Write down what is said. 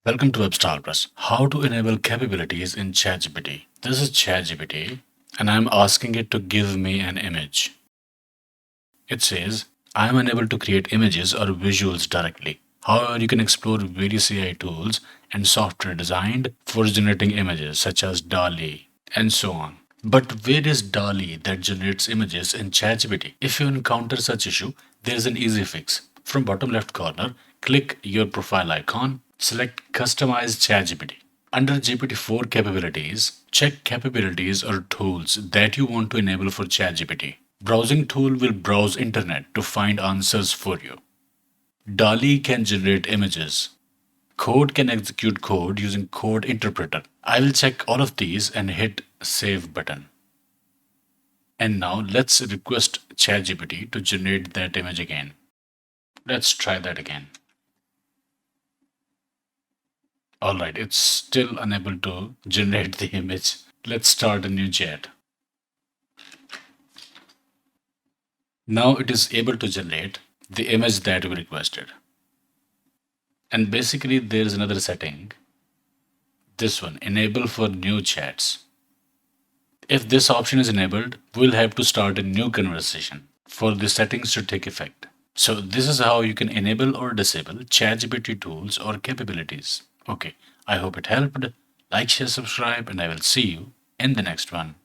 Welcome to WebStarPlus. How to enable capabilities in ChatGPT. This is ChatGPT, and I'm asking it to give me an image. It says, I am unable to create images or visuals directly. However, you can explore various AI tools and software designed for generating images, such as dall-e and so on. But where is dall-e that generates images in ChatGPT? If you encounter such issue, there is an easy fix. From bottom left corner, click your profile icon, select Customize ChatGPT. Under GPT-4 capabilities, check capabilities or tools that you want to enable for ChatGPT. Browsing tool will browse internet to find answers for you. dall-e can generate images. Code can execute code using code interpreter. I will check all of these and hit save button. And now let's request ChatGPT to generate that image again. Let's try that again. Alright, it's still unable to generate the image. Let's start a new chat. Now it is able to generate the image that we requested. And basically there is another setting. This one, enable for new chats. If this option is enabled, we'll have to start a new conversation for the settings to take effect. So this is how you can enable or disable ChatGPT tools or capabilities. Okay, I hope it helped. Like, share, subscribe, and I will see you in the next one.